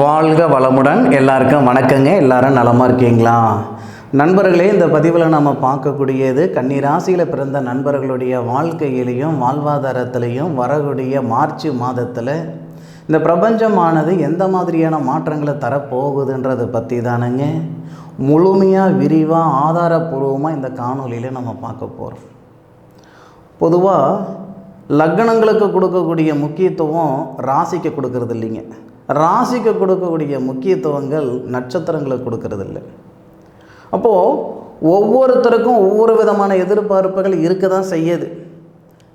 வாழ்க வளமுடன். எல்லாருக்கும் வணக்கங்க. எல்லாரும் நலமாக இருக்கீங்களா நண்பர்களே? இந்த பதிவில் நம்ம பார்க்கக்கூடியது கன்னிராசியில் பிறந்த நண்பர்களுடைய வாழ்க்கையிலையும் வாழ்வாதாரத்திலையும் வரக்கூடிய மார்ச் மாதத்தில் இந்த பிரபஞ்சமானது எந்த மாதிரியான மாற்றங்களை தரப்போகுதுன்றதை பற்றி தானுங்க முழுமையாக விரிவாக ஆதாரபூர்வமாக இந்த காணொலியில் நம்ம பார்க்க போகிறோம். பொதுவாக லக்னங்களுக்கு கொடுக்கக்கூடிய முக்கியத்துவம் ராசிக்கு கொடுக்கறது இல்லைங்க. ராசிக்கு கொடுக்கக்கூடிய முக்கியத்துவங்கள் நட்சத்திரங்களுக்கு கொடுக்கறது இல்லை. அப்போது ஒவ்வொருத்தருக்கும் ஒவ்வொரு விதமான எதிர்பார்ப்புகள் இருக்க தான் செய்யுது.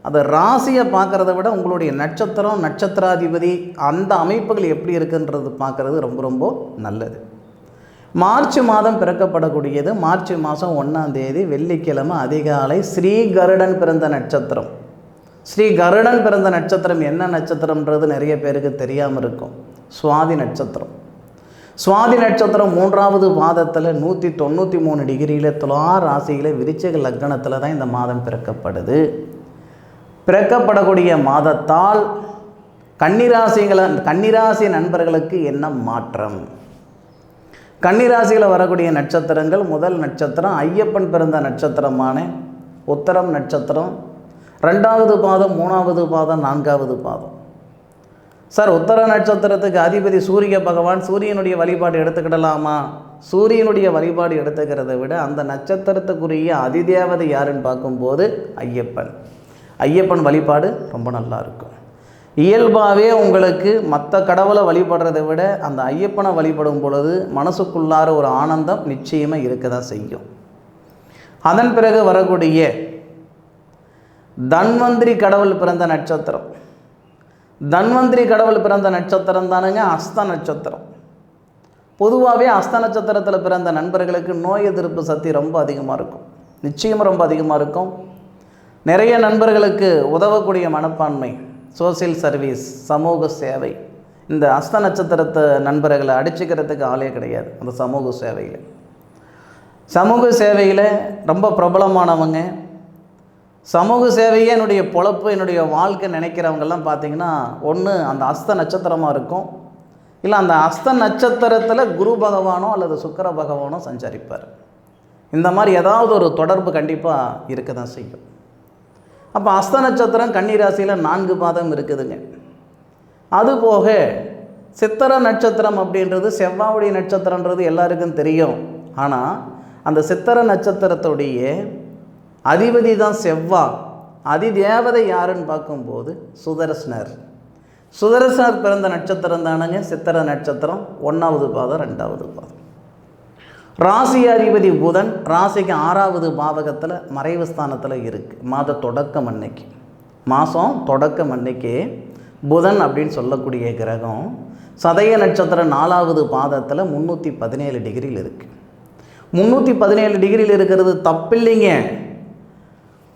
அதை ராசியை பார்க்குறத விட உங்களுடைய நட்சத்திரம், நட்சத்திராதிபதி அந்த அமைப்புகள் எப்படி இருக்குன்றது பார்க்குறது ரொம்ப ரொம்ப நல்லது. மார்ச் மாதம் பிறக்கப்படக்கூடியது மார்ச் மாதம் 1ஆம் தேதி வெள்ளிக்கிழமை அதிகாலை ஸ்ரீ கருடன் பிறந்த நட்சத்திரம். ஸ்ரீ கருடன் பிறந்த நட்சத்திரம் என்ன நட்சத்திரம்ன்றது நிறைய பேருக்கு தெரியாமல் இருக்கும். சுவாதி நட்சத்திரம். சுவாதி நட்சத்திரம் 3வது பாதத்தில் 193 டிகிரியில் துலா ராசியில் விருச்சிக லக்னத்தில் தான் இந்த மாதம் பிறக்கப்படுது. பிறக்கப்படக்கூடிய மாதத்தால் கன்னிராசி நண்பர்களுக்கு என்ன மாற்றம்? கன்னிராசியில் வரக்கூடிய நட்சத்திரங்கள், முதல் நட்சத்திரம் ஐயப்பன் பிறந்த நட்சத்திரமான உத்தரம் நட்சத்திரம், 2வது பாதம், 3வது பாதம், 4வது பாதம். சார், உத்தர நட்சத்திரத்துக்கு அதிபதி சூரிய பகவான், சூரியனுடைய வழிபாடு எடுத்துக்கிடலாமா? சூரியனுடைய வழிபாடு எடுத்துக்கிறத விட அந்த நட்சத்திரத்துக்குரிய அதிதேவதை யாருன்னு பார்க்கும்போது ஐயப்பன். ஐயப்பன் வழிபாடு ரொம்ப நல்லா இருக்கும். இயல்பாகவே உங்களுக்கு மற்ற கடவுளை வழிபடுறதை விட அந்த ஐயப்பனை வழிபடும் பொழுது மனசுக்குள்ளார ஒரு ஆனந்தம் நிச்சயமாக இருக்க தான் செய்யும். அதன் பிறகு வரக்கூடிய தன்வந்திரி கடவுள் பிறந்த நட்சத்திரம். தன்வந்திரி கடவுள் பிறந்த நட்சத்திரம் தானுங்க அஸ்த நட்சத்திரம். பொதுவாகவே அஸ்த நட்சத்திரத்தில் பிறந்த நண்பர்களுக்கு நோய் எதிர்ப்பு சக்தி ரொம்ப அதிகமாக இருக்கும். நிச்சயமாக ரொம்ப அதிகமாக இருக்கும். நிறைய நண்பர்களுக்கு உதவக்கூடிய மனப்பான்மை, சோசியல் சர்வீஸ், சமூக சேவை, இந்த அஸ்த நட்சத்திரத்தை நண்பர்களை அடிச்சுக்கிறதுக்கு ஆளே கிடையாது. அந்த சமூக சேவையில் ரொம்ப பிரபலமானவங்க. சமூக சேவையே என்னுடைய பொழப்பு, என்னுடைய வாழ்க்கை நினைக்கிறவங்கெல்லாம் பார்த்திங்கன்னா ஒன்று அந்த அஸ்த நட்சத்திரமாக இருக்கும், இல்லை அந்த அஸ்த நட்சத்திரத்தில் குரு பகவானோ அல்லது சுக்கிர பகவானோ சஞ்சரிப்பார். இந்த மாதிரி ஏதாவது ஒரு தொடர்பு கண்டிப்பாக இருக்க தான் செய்யும். அப்போ அஸ்த நட்சத்திரம் கன்னிராசியில் 4 பாதம் இருக்குதுங்க. அதுபோக சித்திர நட்சத்திரம் அப்படின்றது செவ்வாயுடைய நட்சத்திரன்றது எல்லாருக்கும் தெரியும். ஆனால் அந்த சித்திர நட்சத்திரத்துடைய அதிபதி தான் செவ்வாய். அதிதேவதை யாருன்னு பார்க்கும்போது சுதர்சனர். சுதர்சனர் பிறந்த நட்சத்திரம் தானுங்க சித்திர நட்சத்திரம், 1வது பாதம், 2வது பாதம். ராசி அதிபதி புதன் ராசிக்கு 6வது பாவகத்தில் மறைவு ஸ்தானத்தில் இருக்குது. மாதம் தொடக்கம் அன்னைக்கு புதன் அப்படின்னு சொல்லக்கூடிய கிரகம் சதய நட்சத்திரம் 4வது பாதத்தில் 317 டிகிரியில் இருக்குது. 317 டிகிரியில் இருக்கிறது தப்பில்லைங்க.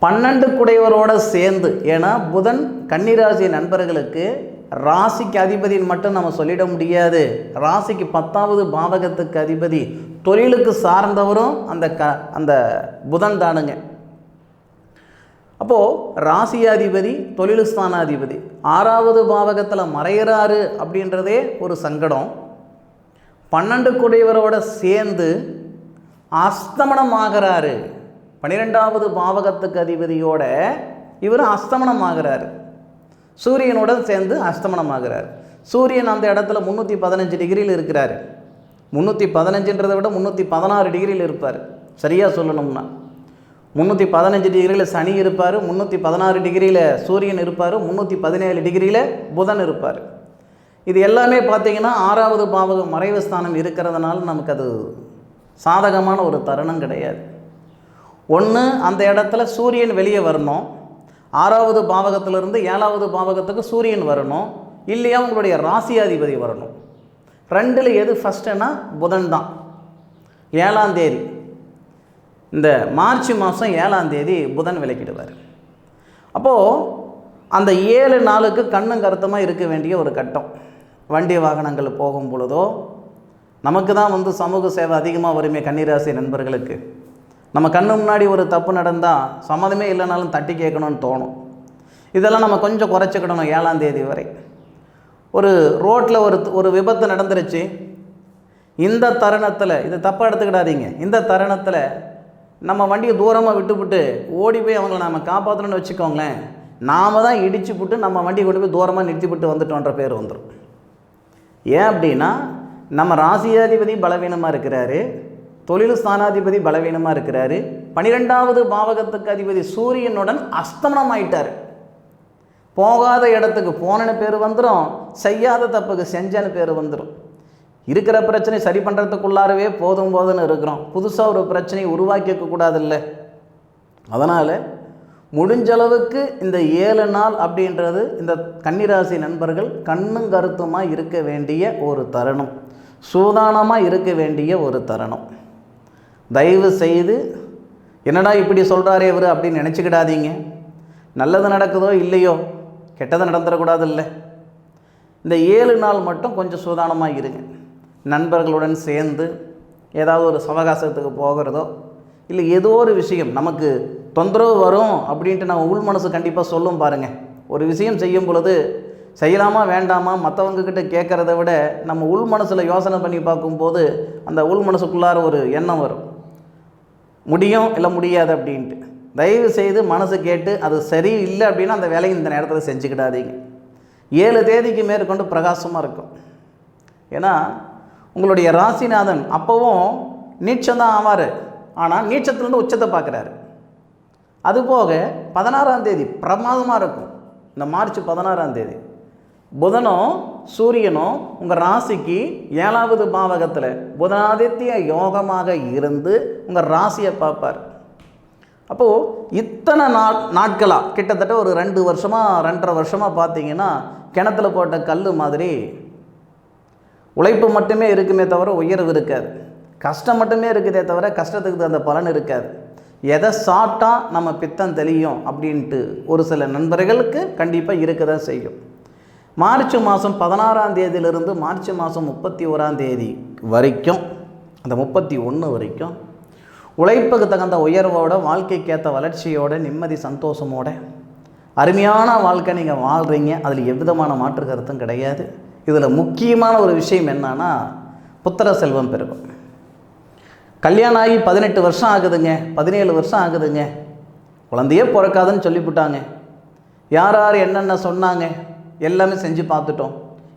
12 குடையவரோடு சேர்ந்து, ஏன்னா புதன் கன்னிராசி நண்பர்களுக்கு ராசிக்கு அதிபதின்னு மட்டும் நம்ம சொல்லிட முடியாது. ராசிக்கு 10வது பாவகத்துக்கு அதிபதி, தொழிலுக்கு சார்ந்தவரும் அந்த புதன் தானுங்க. அப்போது ராசியாதிபதி, தொழில் ஸ்தானாதிபதி 6வது பாவகத்தில் மறையிறாரு அப்படின்றதே ஒரு சங்கடம். 12 குடையவரோட சேர்ந்து அஸ்தமனம் ஆகிறாரு. 12வது பாவகத்துக்கு அதிபதியோட இவர் அஸ்தமனம் ஆகிறார். சூரியனுடன் சேர்ந்து அஸ்தமனம் ஆகிறார். சூரியன் அந்த இடத்துல 315 டிகிரியில் இருக்கிறார். 315ன்றதை விட 316 டிகிரியில் இருப்பார். சரியாக சொல்லணும்னா 315 டிகிரியில் சனி இருப்பார், 316 டிகிரியில் சூரியன் இருப்பார், 317 டிகிரியில் புதன் இருப்பார். இது எல்லாமே பார்த்திங்கன்னா 6வது பாவகம் மறைவு ஸ்தானம் இருக்கிறதுனால நமக்கு அது சாதகமான ஒரு தருணம் கிடையாது. ஒன்று, அந்த இடத்துல சூரியன் வெளியே வரணும். 6வது பாவகத்திலிருந்து 7வது பாவகத்துக்கு சூரியன் வரணும், இல்லையா உங்களுடைய ராசியாதிபதி வரணும். 2ல் எது ஃபஸ்ட்டுன்னா புதன் தான். 7ஆம் தேதி, இந்த மார்ச் மாதம் 7ஆம் தேதி புதன் விலக்கிடுவார். அப்போது அந்த 7 நாளுக்கு கண்ணும் கருத்தமாக இருக்க வேண்டிய ஒரு கட்டம். வண்டி வாகனங்கள் போகும் பொழுதோ நமக்கு தான் சமூக சேவை அதிகமாக வருமே கன்னிராசி நண்பர்களுக்கு. நம்ம கண்ணு முன்னாடி ஒரு தப்பு நடந்தால் சம்மதமே இல்லைனாலும் தட்டி கேட்கணும்னு தோணும். இதெல்லாம் நம்ம கொஞ்சம் குறைச்சிக்கிடணும் 7ஆம் தேதி வரை. ஒரு ரோட்டில் ஒரு விபத்து நடந்துருச்சு. இந்த தருணத்தில், இது தப்பாக எடுத்துக்கிடாதீங்க, இந்த தருணத்தில் நம்ம வண்டியை தூரமாக விட்டுவிட்டு ஓடி போய் அவங்கள நாம் காப்பாற்றணும்னு வச்சுக்கோங்களேன், நாம் தான் இடிச்சு விட்டு நம்ம வண்டியை கொண்டு போய் தூரமாக நிறுத்திவிட்டு வந்துட்டோன்ற பேர் வந்துடும். ஏன் அப்படின்னா, நம்ம ராசியாதிபதி பலவீனமாக இருக்கிறாரு, தொழில் ஸ்தானாதிபதி பலவீனமாக இருக்கிறாரு, 12வது பாவகத்துக்கு அதிபதி சூரியனுடன் அஸ்தமனம் ஆயிட்டார். போகாத இடத்துக்கு போனன்னு பேர் வந்துடும், செய்யாத தப்புக்கு செஞ்சன்னு பேர் வந்துடும். இருக்கிற பிரச்சனை சரி பண்ணுறதுக்குள்ளாரவே போதும்னு இருக்கிறோம். புதுசாக ஒரு பிரச்சனையை உருவாக்கிக்க கூடாதில்ல. அதனால் முடிஞ்சளவுக்கு இந்த 7 நாள் அப்படின்றது இந்த கன்னிராசி நண்பர்கள் கண்ணும் கருத்துமாக இருக்க வேண்டிய ஒரு தருணம், சூதானமாக இருக்க வேண்டிய ஒரு தருணம். தயவு செய்து என்னடா இப்படி சொல்கிறாரே இவர் அப்படின்னு நினச்சிக்கிடாதீங்க. நல்லது நடக்குதோ இல்லையோ, கெட்டது நடந்துடக்கூடாது இல்லை. இந்த 7 நாள் மட்டும் கொஞ்சம் சூதானமாக இருங்க. நண்பர்களுடன் சேர்ந்து ஏதாவது ஒரு சவகாசத்துக்கு போகிறதோ, இல்லை ஏதோ ஒரு விஷயம் நமக்கு தொந்தரவு வரும் அப்படின்ட்டு நம்ம உள் மனசு கண்டிப்பாக சொல்லும் பாருங்கள். ஒரு விஷயம் செய்யும் பொழுது செய்யலாமா வேண்டாமா மற்றவங்கக்கிட்ட கேட்குறத விட நம்ம உள் மனசில் யோசனை பண்ணி பார்க்கும்போது அந்த உள் மனசுக்குள்ளார ஒரு எண்ணம் வரும், முடியும் இல்லை முடியாது அப்படின்ட்டு. தயவு செய்து மனசு கேட்டு அது சரி இல்லை அப்படின்னா அந்த வேலையை இந்த நேரத்தில் செஞ்சுக்கிடாதீங்க. 7 தேதிக்கு மேற்கொண்டு பிரகாசமாக இருக்கும். ஏன்னா உங்களுடைய ராசிநாதன் அப்போவும் நீச்சம்தான் ஆவார், ஆனால் நீச்சத்துலேருந்து உச்சத்தை பார்க்குறாரு. அதுபோக 16ஆம் தேதி பிரமாதமாக இருக்கும். இந்த மார்ச் 16ஆம் தேதி புதனும் சூரியனும் உங்கள் ராசிக்கு 7வது பாவகத்தில் புதனாதித்ய யோகமாக இருந்து உங்கள் ராசியை பார்ப்பார். அப்போது இத்தனை நாட்களாக கிட்டத்தட்ட ஒரு 2 வருஷமாக 2.5 வருஷமாக பார்த்தீங்கன்னா கிணத்துல போட்ட கல் மாதிரி உழைப்பு மட்டுமே இருக்குமே தவிர உயர்வு இருக்காது, கஷ்டம் மட்டுமே இருக்குதே தவிர கஷ்டத்துக்கு தகுந்த பலன் இருக்காது. எதை சாப்பிட்டா நம்ம பித்தம் தெளியும் அப்படின்ட்டு ஒரு சில நண்பர்களுக்கு கண்டிப்பாக இருக்க தான் செய்யும். மார்ச் மாதம் 16ஆம் தேதியிலிருந்து மார்ச் மாதம் 31ஆம் தேதி வரைக்கும், அந்த 31 வரைக்கும் உழைப்புக்கு தகுந்த உயர்வோட, வாழ்க்கைக்கேற்ற வளர்ச்சியோட, நிம்மதி சந்தோஷமோட அருமையான வாழ்க்கை நீங்கள் வாழ்கிறீங்க. அதில் எவ்விதமான மாற்று கருத்தும் கிடையாது. இதில் முக்கியமான ஒரு விஷயம் என்னன்னா, புத்திர செல்வம் பெருகும். கல்யாணம் ஆகி 18 வருஷம் ஆகுதுங்க, 17 வருஷம் ஆகுதுங்க, குழந்தையே பிறக்காதுன்னு சொல்லிவிட்டாங்க. யார் யார் என்னென்ன சொன்னாங்க எல்லாமே செஞ்சு பார்த்துட்டோம்.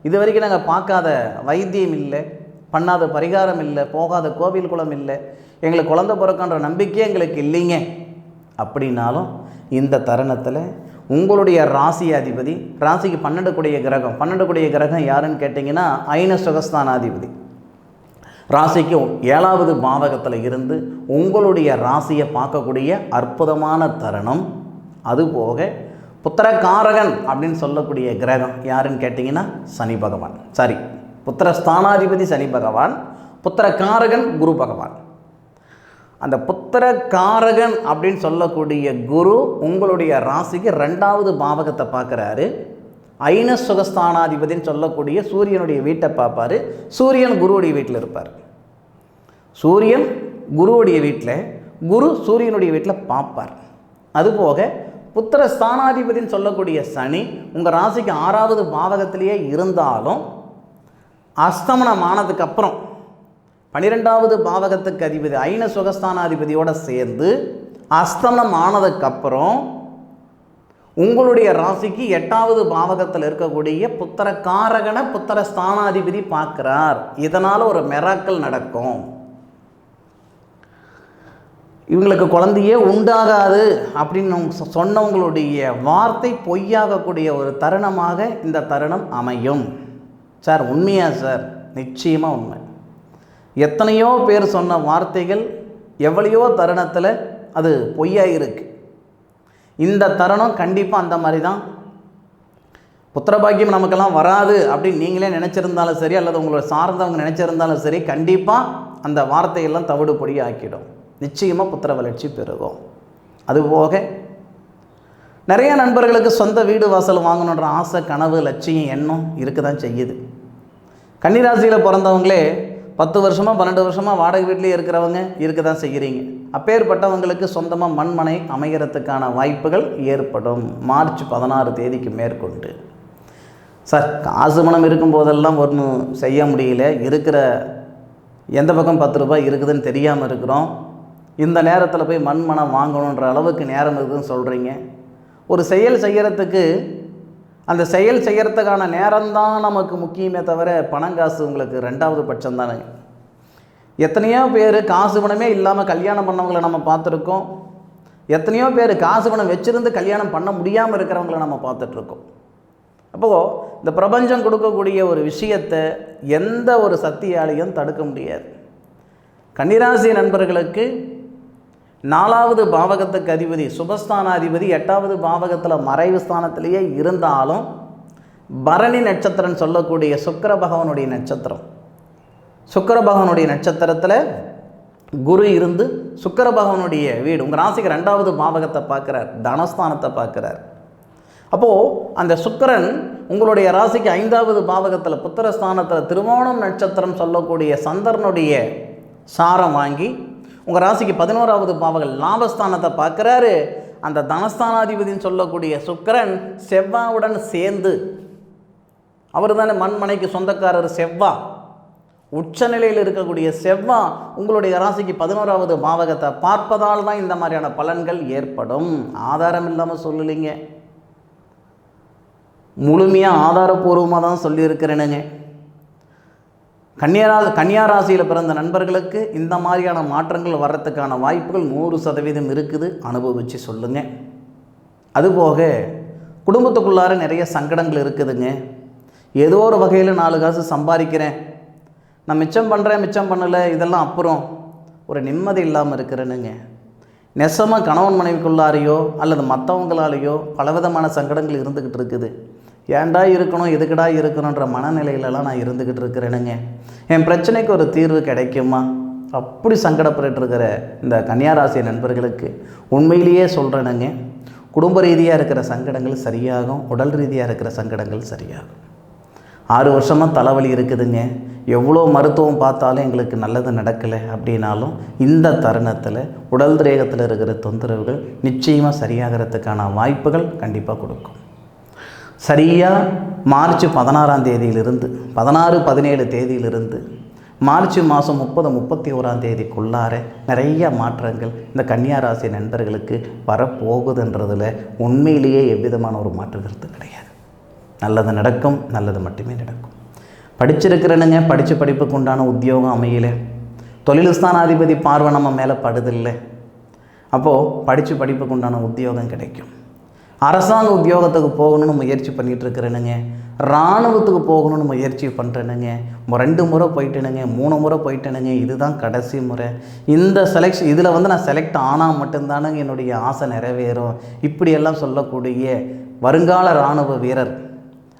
இது வரைக்கும் நாங்கள் பார்க்காத வைத்தியம் இல்லை, பண்ணாத பரிகாரம் இல்லை, போகாத கோவில் குளம் இல்லை, எங்களுக்கு குழந்தை பிறக்கன்ற நம்பிக்கையே எங்களுக்கு இல்லைங்க அப்படின்னாலும் இந்த தருணத்தில் உங்களுடைய ராசி அதிபதி, ராசிக்கு 12 கூடிய கிரகம், 12 கூடிய கிரகம் யாருன்னு கேட்டிங்கன்னா ஐன சுகஸ்தானாதிபதி, ராசிக்கு 7வது பாவகத்தில் இருந்து உங்களுடைய ராசியை பார்க்கக்கூடிய அற்புதமான தருணம். அதுபோக புத்திரகாரகன் அப்படின்னு சொல்லக்கூடிய கிரகம் யாருன்னு கேட்டிங்கன்னா சனி பகவான். சாரி, புத்திரஸ்தானாதிபதி சனி பகவான், புத்திரகாரகன் குரு பகவான். அந்த புத்திரகாரகன் அப்படின்னு சொல்லக்கூடிய குரு உங்களுடைய ராசிக்கு 2வது பாவகத்தை பார்க்குறாரு. ஐன சுகஸ்தானாதிபதினு சொல்லக்கூடிய சூரியனுடைய வீட்டை பார்ப்பார். சூரியன் குருவுடைய வீட்டில் இருப்பார். சூரியன் குருவுடைய வீட்டில், குரு சூரியனுடைய வீட்டில் பார்ப்பார். அதுபோக புத்திர ஸ்தானாதிபதினு சொல்லக்கூடிய சனி உங்கள் ராசிக்கு 6வது பாவகத்திலேயே இருந்தாலும் அஸ்தமனம் ஆனதுக்கப்புறம் 12வது பாவகத்துக்கு அதிபதி ஐன சுகஸ்தானாதிபதியோடு சேர்ந்து அஸ்தமனம் ஆனதுக்கப்புறம் உங்களுடைய ராசிக்கு 8வது பாவகத்தில் இருக்கக்கூடிய புத்திரகாரகனை புத்திர ஸ்தானாதிபதி பார்க்கிறார். இதனால் ஒரு மிராக்கிள் நடக்கும். இவங்களுக்கு குழந்தையே உண்டாகாது அப்படின்னு சொன்னவங்களுடைய வார்த்தை பொய்யாகக்கூடிய ஒரு தருணமாக இந்த தருணம் அமையும். சார் உண்மையா சார்? நிச்சயமாக உண்மை. எத்தனையோ பேர் சொன்ன வார்த்தைகள் எவ்வளையோ தருணத்தில் அது பொய்யாக இருக்குது. இந்த தருணம் கண்டிப்பாக அந்த மாதிரி தான். புத்திரபாக்கியம் நமக்கெல்லாம் வராது அப்படின்னு நீங்களே நினச்சிருந்தாலும் சரி, அல்லது உங்களை சார்ந்தவங்க நினச்சிருந்தாலும் சரி, கண்டிப்பாக அந்த வார்த்தையெல்லாம் தவிடு பொடி ஆக்கிடும். நிச்சயமாக புத்திர வளர்ச்சி பெருகும். அதுபோக நிறைய நண்பர்களுக்கு சொந்த வீடு வாசல் வாங்கணுன்ற ஆசை, கனவு, லட்சியம், எண்ணம் இருக்க தான் செய்யுது. கன்னிராசியில் பிறந்தவங்களே 10 வருஷமாக 12 வருஷமாக வாடகை வீட்டிலே இருக்கிறவங்க இருக்க தான் செய்கிறீங்க. அப்பேற்பட்டவங்களுக்கு சொந்தமாக மண்மனை அமைகிறதுக்கான வாய்ப்புகள் ஏற்படும் மார்ச் 16 தேதிக்கு மேற்கொண்டு. சார் காசு பணம் இருக்கும்போதெல்லாம் ஒன்றும் செய்ய முடியல, இருக்கிற எந்த பக்கம் 10 ரூபாய் இருக்குதுன்னு தெரியாமல் இருக்கிறோம், இந்த நேரத்தில் போய் மண்மனம் வாங்கணுன்ற அளவுக்கு நேரம் இருக்குதுன்னு சொல்கிறீங்க. ஒரு செயல் செய்கிறதுக்கு அந்த செயல் செய்கிறதுக்கான நேரம்தான் நமக்கு முக்கியமே தவிர பணங்காசு உங்களுக்கு 2வது பட்சம் தானுங்க. எத்தனையோ பேர் காசு பணமே இல்லாமல் கல்யாணம் பண்ணவங்களை நம்ம பார்த்துருக்கோம். எத்தனையோ பேர் காசு பணம் வச்சுருந்து கல்யாணம் பண்ண முடியாமல் இருக்கிறவங்கள நம்ம பார்த்துட்ருக்கோம். அப்போது இந்த பிரபஞ்சம் கொடுக்கக்கூடிய ஒரு விஷயத்தை எந்த ஒரு சக்தியாலையும் தடுக்க முடியாது. கன்னிராசி நண்பர்களுக்கு 4வது பாவகத்துக்கு அதிபதி சுபஸ்தானாதிபதி 8வது பாவகத்தில் மறைவு ஸ்தானத்திலேயே இருந்தாலும் பரணி நட்சத்திரம் சொல்லக்கூடிய சுக்கிர பகவானுடைய நட்சத்திரம், சுக்கிர பகவானுடைய நட்சத்திரத்தில் குரு இருந்து சுக்கிர பகவானுடைய வீடு உங்கள் ராசிக்கு 2வது பாவகத்தை பார்க்குறார், தனஸ்தானத்தை பார்க்குறார். அப்போது அந்த சுக்கிரன் உங்களுடைய ராசிக்கு 5வது பாவகத்தில் புத்திரஸ்தானத்தில் திருவோணம் நட்சத்திரம் சொல்லக்கூடிய சந்திரனுடைய சாரம் வாங்கி உங்கள் ராசிக்கு 11வது பாவகம் லாபஸ்தானத்தை பார்க்குறாரு. அந்த தனஸ்தானாதிபதினு சொல்லக்கூடிய சுக்கிரன் செவ்வாவுடன் சேர்ந்து, அவர் தானே மண்மனைக்கு சொந்தக்காரர் செவ்வா, உச்சநிலையில் இருக்கக்கூடிய செவ்வா உங்களுடைய ராசிக்கு 11வது பாவகத்தை பார்ப்பதால் தான் இந்த மாதிரியான பலன்கள் ஏற்படும். ஆதாரம் இல்லாமல் சொல்லலைங்க, முழுமையாக ஆதாரபூர்வமாக தான் சொல்லியிருக்கிறேனுங்க. கன்னியா ராசியில் பிறந்த நண்பர்களுக்கு இந்த மாதிரியான மாற்றங்கள் வர்றதுக்கான வாய்ப்புகள் 100% இருக்குது. அனுபவித்து சொல்லுங்கள். அதுபோக குடும்பத்துக்குள்ளார நிறைய சங்கடங்கள் இருக்குதுங்க. ஏதோ ஒரு வகையில் 4 காசு சம்பாதிக்கிறேன், நான் மிச்சம் பண்ணுறேன் மிச்சம் பண்ணலை, இதெல்லாம் அப்புறம் ஒரு நிம்மதி இல்லாமல் இருக்கிறேனுங்க. நெசமாக கணவன் மனைவிக்குள்ளாரையோ அல்லது மற்றவங்களாலேயோ பலவிதமான சங்கடங்கள் இருந்துக்கிட்டு இருக்குது. ஏன்டா இருக்கணும், எதுக்கடா இருக்கணுன்ற மனநிலையிலலாம் நான் இருந்துக்கிட்டு இருக்கிறேனுங்க. என் பிரச்சனைக்கு ஒரு தீர்வு கிடைக்குமா அப்படி சங்கடப்பட்டுருக்கிற இந்த கன்னியாராசி நண்பர்களுக்கு உண்மையிலேயே சொல்கிறேனுங்க, குடும்ப ரீதியாக இருக்கிற சங்கடங்கள் சரியாகும், உடல் ரீதியாக இருக்கிற சங்கடங்கள் சரியாகும். 6 வருஷமாக தலைவலி இருக்குதுங்க, எவ்வளோ மருத்துவம் பார்த்தாலும் எங்களுக்கு நல்லது நடக்கலை அப்படின்னாலும் இந்த தருணத்தில் உடல் திரேகத்தில் இருக்கிற தொந்தரவுகள் நிச்சயமாக சரியாகிறதுக்கான வாய்ப்புகள் கண்டிப்பாக கொடுக்கும். சரியாக மார்ச் 16ஆம் தேதியிலிருந்து 16, 17 தேதியிலிருந்து மார்ச் மாதம் 30, 31ஆம் தேதிக்குள்ளார நிறைய மாற்றங்கள் இந்த கன்னியாராசி நண்பர்களுக்கு வரப்போகுதுன்றதில் உண்மையிலேயே எவ்விதமான ஒரு மாற்று கருத்து கிடையாது. நல்லது நடக்கும், நல்லது மட்டுமே நடக்கும். படிச்சிருக்கிறேனுங்க, படிப்புக்கு உண்டான உத்தியோகம் அமையலை, தொழில் ஸ்தானாதிபதி பார்வை நம்ம மேலே படுதில்லை, அப்போது படிப்புக்கு உண்டான உத்தியோகம் கிடைக்கும். அரசாங்க உத்தியோகத்துக்கு போகணும்னு முயற்சி பண்ணிகிட்டு இருக்கிறேனுங்க, இராணுவத்துக்கு போகணும்னு முயற்சி பண்ணுறேனுங்க, 2 முறை போயிட்டேனுங்க, 3 முறை போயிட்டேனுங்க, இதுதான் கடைசி முறை, இந்த செலெக்ஷன் இதில் நான் செலக்ட் ஆனால் மட்டும்தானுங்க என்னுடைய ஆசை நிறைவேறும், இப்படியெல்லாம் சொல்லக்கூடிய வருங்கால இராணுவ வீரர்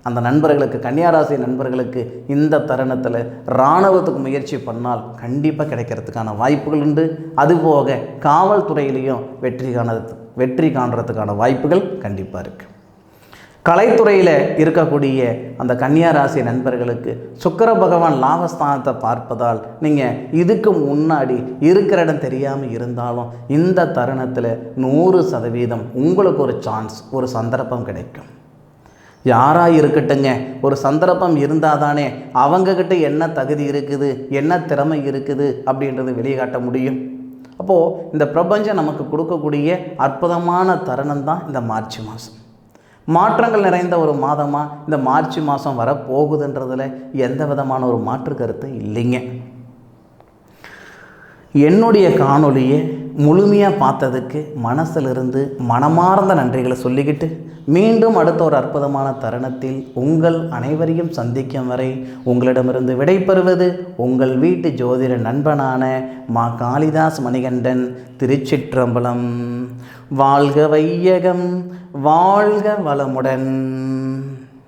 அந்த நண்பர்களுக்கு, கன்னியாராசி நண்பர்களுக்கு இந்த தருணத்தில் இராணுவத்துக்கு முயற்சி பண்ணால் கண்டிப்பாக கிடைக்கிறதுக்கான வாய்ப்புகள் உண்டு. அதுபோக காவல்துறையிலையும் வெற்றி காண்றதுக்கான வாய்ப்புகள் கண்டிப்பாக இருக்குது. கலைத்துறையில் இருக்கக்கூடிய அந்த கன்னியாராசி நண்பர்களுக்கு சுக்கிர பகவான் லாபஸ்தானத்தை பார்ப்பதால் நீங்கள் இதுக்கு முன்னாடி இருக்கிற இடம் தெரியாமல் இருந்தாலும் இந்த தருணத்தில் 100% உங்களுக்கு ஒரு சான்ஸ், ஒரு சந்தர்ப்பம் கிடைக்கும். யாராக இருக்கட்டுங்க, ஒரு சந்தர்ப்பம் இருந்தால் தானே அவங்கக்கிட்ட என்ன தகுதி இருக்குது, என்ன திறமை இருக்குது அப்படின்றது வெளிக்காட்ட முடியும். அப்போது இந்த பிரபஞ்சம் நமக்கு கொடுக்கக்கூடிய அற்புதமான தருணம் தான் இந்த மார்ச் மாதம். மாற்றங்கள் நிறைந்த ஒரு மாதமாக இந்த மார்ச் மாதம் வரப்போகுதுன்றதில் எந்த விதமான ஒரு மாற்று கருத்து இல்லைங்க. என்னுடைய காணொலியை முழுமையாக பார்த்ததுக்கு மனசிலிருந்து மனமார்ந்த நன்றிகளை சொல்லிக்கிட்டு மீண்டும் அடுத்த ஒரு அற்புதமான தருணத்தில் உங்கள் அனைவரையும் சந்திக்கும் வரை உங்களிடமிருந்து விடைபெறுவது உங்கள் வீட்டு ஜோதிட நண்பனான மா காளிதாஸ் மணிகண்டன். திருச்சிற்றம்பலம். வாழ்க வையகம், வாழ்க வளமுடன்.